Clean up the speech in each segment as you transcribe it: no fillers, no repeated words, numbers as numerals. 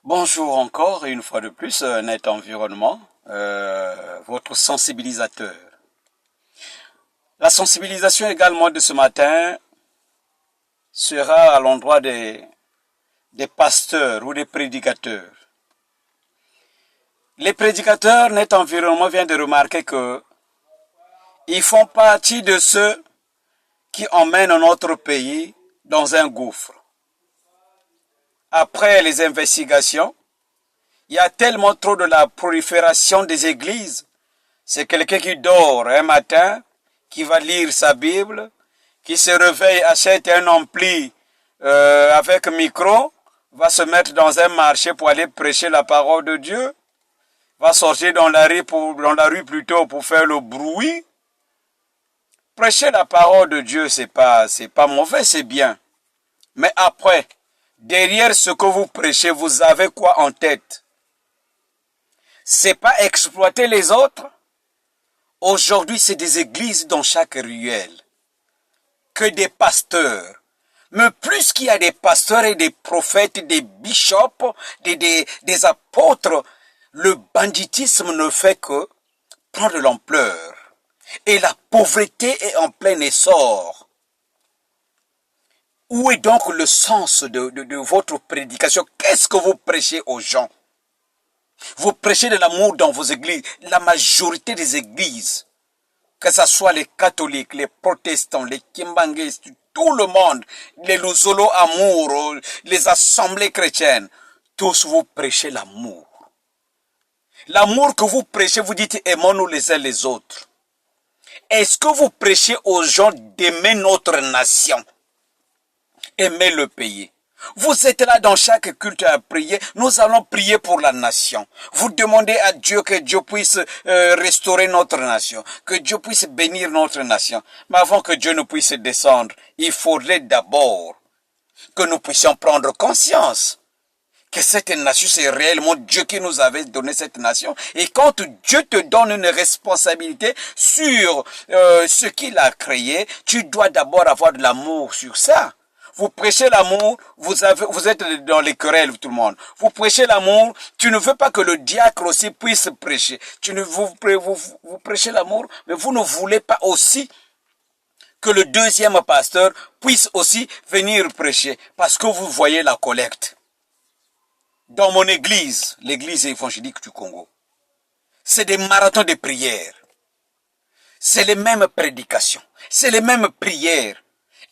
Bonjour encore et une fois de plus, Net Environnement, votre sensibilisateur. La sensibilisation également de ce matin sera à l'endroit des pasteurs ou des prédicateurs. Les prédicateurs, Net Environnement vient de remarquer que ils font partie de ceux qui emmènent notre pays dans un gouffre. Après les investigations, il y a tellement trop de la prolifération des églises. C'est quelqu'un qui dort un matin, qui va lire sa Bible, qui se réveille, achète un ampli avec un micro, va se mettre dans un marché pour aller prêcher la parole de Dieu, va sortir dans la rue plutôt pour faire le bruit. Prêcher la parole de Dieu, c'est pas mauvais, c'est bien. Mais après, derrière ce que vous prêchez, vous avez quoi en tête? C'est pas exploiter les autres. Aujourd'hui, c'est des églises dans chaque ruelle. Que des pasteurs. Mais plus qu'il y a des pasteurs et des prophètes, des bishops, des apôtres, le banditisme ne fait que prendre de l'ampleur. Et la pauvreté est en plein essor. Où est donc le sens de votre prédication? Qu'est-ce que vous prêchez aux gens? Vous prêchez de l'amour dans vos églises. La majorité des églises, que ce soit les catholiques, les protestants, les kimbanguistes, tout le monde, les Luzolo Amour, les assemblées chrétiennes, tous vous prêchez l'amour. L'amour que vous prêchez, vous dites aimons-nous les uns les autres. Est-ce que vous prêchez aux gens d'aimer notre nation? Aimer le pays. Vous êtes là dans chaque culte à prier. Nous allons prier pour la nation. Vous demandez à Dieu que Dieu puisse restaurer notre nation, que Dieu puisse bénir notre nation. Mais avant que Dieu ne puisse descendre, il faudrait d'abord que nous puissions prendre conscience que cette nation, c'est réellement Dieu qui nous avait donné cette nation. Et quand Dieu te donne une responsabilité sur ce qu'il a créé, tu dois d'abord avoir de l'amour sur ça. Vous prêchez l'amour, vous êtes dans les querelles, tout le monde. Vous prêchez l'amour, tu ne veux pas que le diacre aussi puisse prêcher. Vous prêchez l'amour, mais vous ne voulez pas aussi que le deuxième pasteur puisse aussi venir prêcher, parce que vous voyez la collecte. Dans mon église, l'église évangélique du Congo, c'est des marathons de prières. C'est les mêmes prédications, c'est les mêmes prières.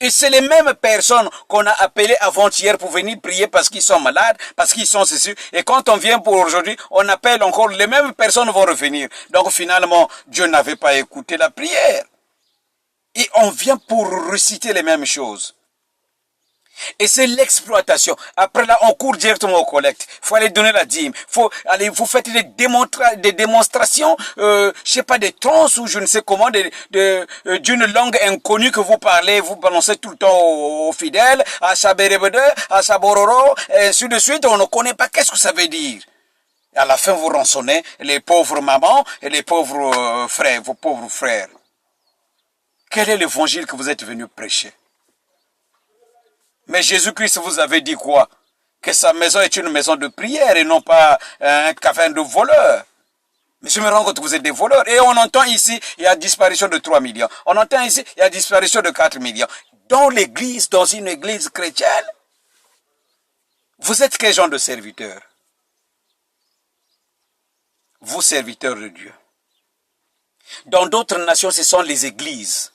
Et c'est les mêmes personnes qu'on a appelées avant-hier pour venir prier parce qu'ils sont malades, parce qu'ils sont ceci. Et quand on vient pour aujourd'hui, on appelle encore, les mêmes personnes vont revenir. Donc finalement, Dieu n'avait pas écouté la prière. Et on vient pour réciter les mêmes choses. Et c'est l'exploitation. Après là, on court directement aux collectes. Il faut aller donner la dîme. Vous faites des démonstrations, je sais pas, des trans ou je ne sais comment, d'une langue inconnue que vous parlez, vous balancez tout le temps aux fidèles, à Chaberebede, à Chabororo, et ainsi de suite. On ne connaît pas qu'est-ce que ça veut dire. Et à la fin, vous rançonnez les pauvres mamans et les pauvres frères, vos pauvres frères. Quel est l'évangile que vous êtes venu prêcher? Mais Jésus-Christ vous avait dit quoi? Que sa maison est une maison de prière et non pas un caverne de voleurs. Mais je me rends compte que vous êtes des voleurs. Et on entend ici, il y a disparition de 3 millions. On entend ici, il y a disparition de 4 millions. Dans l'église, dans une église chrétienne, vous êtes quel genre de serviteur? Vous, serviteurs de Dieu. Dans d'autres nations, ce sont les églises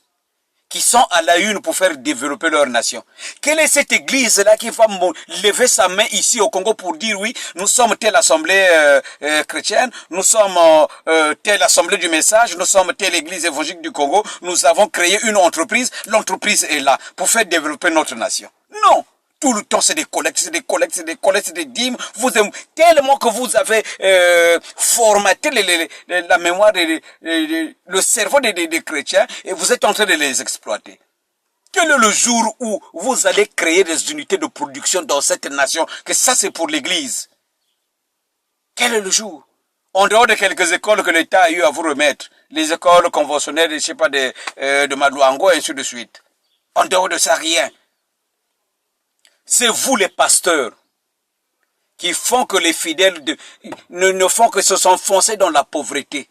qui sont à la une pour faire développer leur nation. Quelle est cette église-là qui va lever sa main ici au Congo pour dire oui, nous sommes telle assemblée chrétienne, nous sommes telle assemblée du message, nous sommes telle église évangélique du Congo, nous avons créé une entreprise, l'entreprise est là pour faire développer notre nation. Non! Tout le temps, c'est des collectes, c'est des collectes, c'est des collectes, c'est des dîmes. Vous aimez tellement que vous avez formaté la mémoire, le cerveau des chrétiens et vous êtes en train de les exploiter. Quel est le jour où vous allez créer des unités de production dans cette nation, que ça c'est pour l'église? Quel est le jour? En dehors de quelques écoles que l'État a eu à vous remettre, les écoles conventionnelles, je sais pas, de Madouango et ainsi de suite. En dehors de ça, rien. C'est vous les pasteurs qui font que les fidèles ne font que se s'enfoncer dans la pauvreté.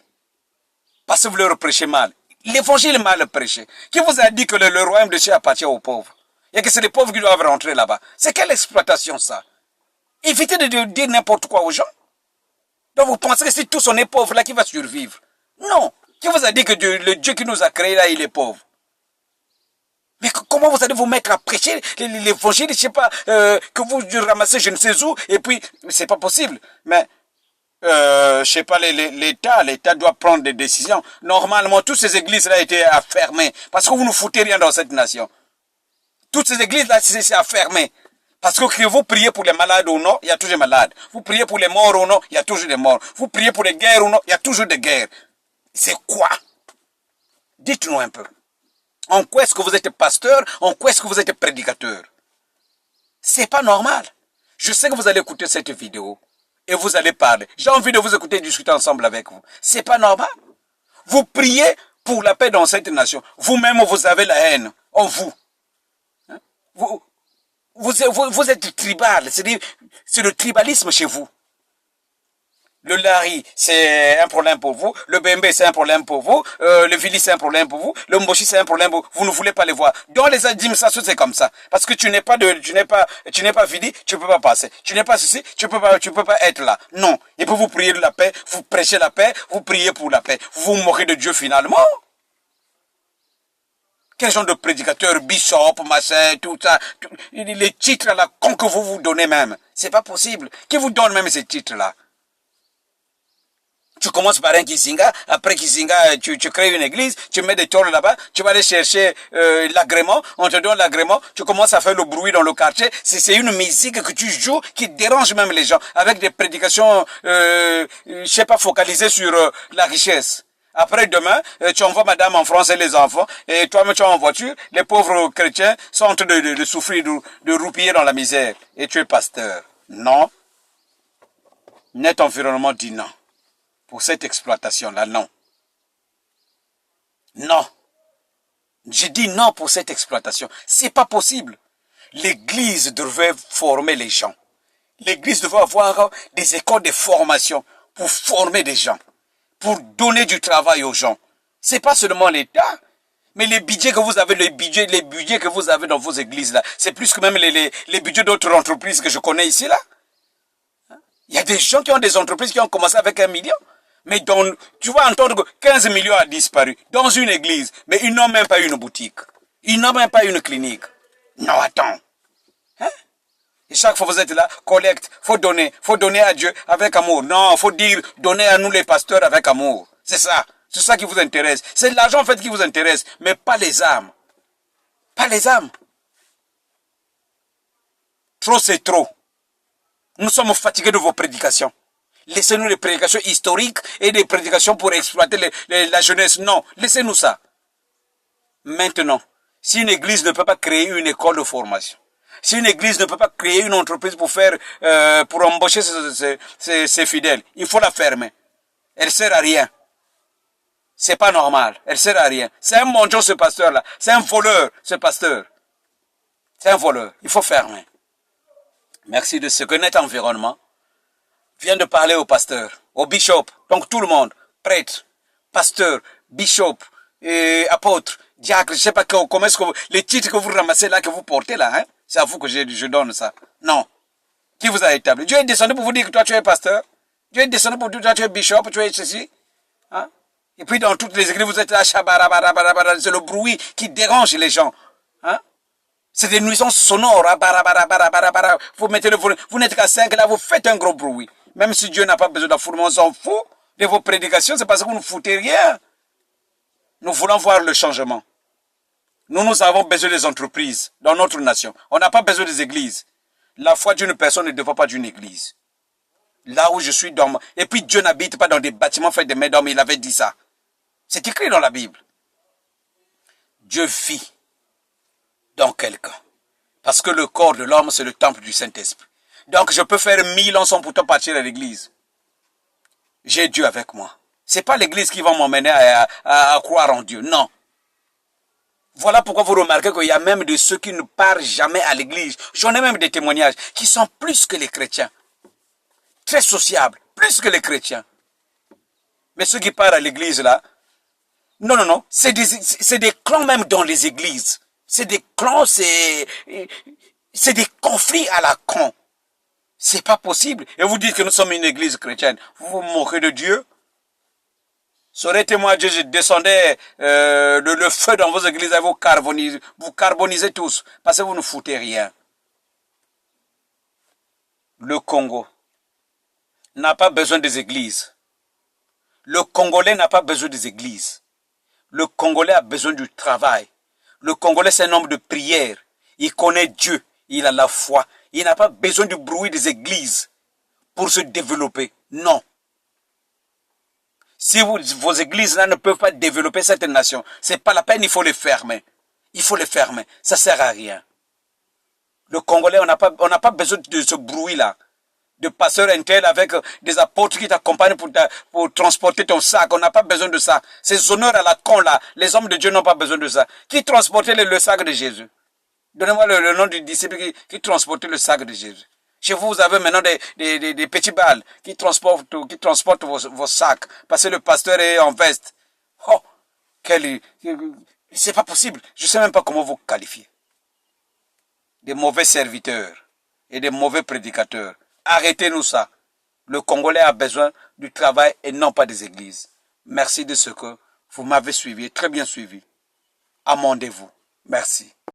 Parce que vous leur prêchez mal. L'évangile est mal prêché. Qui vous a dit que le royaume de Dieu appartient aux pauvres? Il y a que c'est les pauvres qui doivent rentrer là-bas. C'est quelle exploitation ça? Évitez de dire n'importe quoi aux gens. Donc vous pensez que c'est tous on est pauvre là qui va survivre? Non. Qui vous a dit que le Dieu qui nous a créés là, il est pauvre? Mais comment vous allez vous mettre à prêcher l'évangile, je sais pas, que vous ramassez je ne sais où, et puis, c'est pas possible. Mais, je sais pas, l'État doit prendre des décisions. Normalement, toutes ces églises-là étaient à fermer, parce que vous ne foutez rien dans cette nation. Toutes ces églises-là, c'est à fermer. Parce que vous priez pour les malades ou non, il y a toujours des malades. Vous priez pour les morts ou non, il y a toujours des morts. Vous priez pour les guerres ou non, il y a toujours des guerres. C'est quoi? Dites-nous un peu. En quoi est-ce que vous êtes pasteur? En quoi est-ce que vous êtes prédicateur? C'est pas normal. Je sais que vous allez écouter cette vidéo et vous allez parler. J'ai envie de vous écouter discuter ensemble avec vous. C'est pas normal. Vous priez pour la paix dans cette nation. Vous-même, vous avez la haine en vous. Vous êtes tribal. C'est le tribalisme chez vous. Le Lari, c'est un problème pour vous. Le Bembe, c'est un problème pour vous. Le Vili, c'est un problème pour vous. Le Mboshi, c'est un problème pour vous. Vous ne voulez pas les voir. Dans les administrations, c'est comme ça. Parce que tu n'es pas Vili, tu peux pas passer. Tu n'es pas ceci, tu peux pas être là. Non. Et puis vous priez de la paix, vous prêchez la paix, vous priez pour la paix. Vous vous moquez de Dieu finalement. Quel genre de prédicateur, bishop, machin, tout ça, les titres là, que vous vous donnez même. C'est pas possible. Qui vous donne même ces titres-là? Tu commences par un Kisinga, après Kisinga, tu crées une église, tu mets des tôles là-bas, tu vas aller chercher l'agrément, on te donne l'agrément, tu commences à faire le bruit dans le quartier. C'est une musique que tu joues qui dérange même les gens, avec des prédications, je sais pas, focalisées sur la richesse. Après demain, tu envoies madame en France et les enfants, et toi-même tu es en voiture, les pauvres chrétiens sont en train de souffrir, de roupiller dans la misère, et tu es pasteur. Non. Net environnement dit non. Pour cette exploitation-là, non. Non. J'ai dit non pour cette exploitation. C'est pas possible. L'église devrait former les gens. L'église devrait avoir des écoles de formation pour former des gens, pour donner du travail aux gens. C'est pas seulement l'État, mais les budgets que vous avez, les budgets que vous avez dans vos églises là, c'est plus que même les budgets d'autres entreprises que je connais ici là. Il y a des gens qui ont des entreprises qui ont commencé avec 1 million. Mais tu vas entendre que 15 millions a disparu dans une église, mais ils n'ont même pas une boutique. Ils n'ont même pas une clinique. Non, attends. Hein? Et chaque fois que vous êtes là, collecte, faut donner à Dieu avec amour. Non, faut dire, donner à nous les pasteurs avec amour. C'est ça qui vous intéresse. C'est l'argent en fait qui vous intéresse, mais pas les âmes. Pas les âmes. Trop c'est trop. Nous sommes fatigués de vos prédications. Laissez-nous les prédications historiques et des prédications pour exploiter la jeunesse. Non, laissez-nous ça. Maintenant, si une église ne peut pas créer une école de formation, si une église ne peut pas créer une entreprise pour embaucher ses fidèles, il faut la fermer. Elle sert à rien. C'est pas normal. Elle sert à rien. C'est un mendiant ce pasteur-là. C'est un voleur ce pasteur. C'est un voleur. Il faut fermer. Merci de ce que Net Environnement vient de parler au pasteur, au bishop, donc tout le monde, prêtre, pasteur, bishop, apôtre, diacre, je sais pas comment est-ce que les titres que vous ramassez là, que vous portez là, hein, c'est à vous que je donne ça. Non. Qui vous a établi? Dieu est descendu pour vous dire que toi tu es pasteur. Dieu est descendu pour dire que toi tu es bishop, tu es ceci. Hein? Et puis dans toutes les églises, vous êtes là, c'est le bruit qui dérange les gens. Hein? C'est des nuisances sonores. Vous mettez le volume. Vous n'êtes qu'à 5 là, vous faites un gros bruit. Même si Dieu n'a pas besoin d'affourement, on s'en fout de vos prédications, c'est parce que vous ne foutez rien. Nous voulons voir le changement. Nous avons besoin des entreprises dans notre nation. On n'a pas besoin des églises. La foi d'une personne ne dépend pas d'une église. Là où je suis dans... Et puis Dieu n'habite pas dans des bâtiments faits de mains d'hommes, il avait dit ça. C'est écrit dans la Bible. Dieu vit dans quelqu'un. Parce que le corps de l'homme, c'est le temple du Saint-Esprit. Donc je peux faire 1000 ans sans pourtant partir à l'église. J'ai Dieu avec moi. C'est pas l'église qui va m'emmener à croire en Dieu. Non. Voilà pourquoi vous remarquez qu'il y a même de ceux qui ne partent jamais à l'église. J'en ai même des témoignages qui sont plus que les chrétiens. très sociables, plus que les chrétiens. Mais ceux qui partent à l'église là, non, non, non, c'est des clans même dans les églises. C'est des clans, c'est des conflits à la con. C'est pas possible. Et vous dites que nous sommes une église chrétienne. Vous vous moquez de Dieu? Ça aurait été moi, Dieu, je descendais le feu dans vos églises et vous carbonisez tous. Parce que vous ne foutez rien. Le Congo n'a pas besoin des églises. Le Congolais n'a pas besoin des églises. Le Congolais a besoin du travail. Le Congolais, c'est un homme de prière. Il connaît Dieu. Il a la foi. Il n'a pas besoin du bruit des églises pour se développer. Non. Si vos églises là ne peuvent pas développer cette nation, c'est pas la peine, il faut les fermer. Il faut les fermer. Ça sert à rien. Le Congolais, on n'a pas besoin de ce bruit-là. De pasteurs intel avec des apôtres qui t'accompagnent pour transporter ton sac. On n'a pas besoin de ça. Ces honneurs à la con là, les hommes de Dieu n'ont pas besoin de ça. Qui transportait le sac de Jésus? Donnez-moi le nom du disciple qui transportait le sac de Jésus. Chez vous, vous avez maintenant des petits balles qui transportent vos sacs parce que le pasteur est en veste. Oh, c'est pas possible. Je ne sais même pas comment vous qualifier. Des mauvais serviteurs et des mauvais prédicateurs. Arrêtez-nous ça. Le Congolais a besoin du travail et non pas des églises. Merci de ce que vous m'avez suivi, très bien suivi. Amendez-vous. Merci.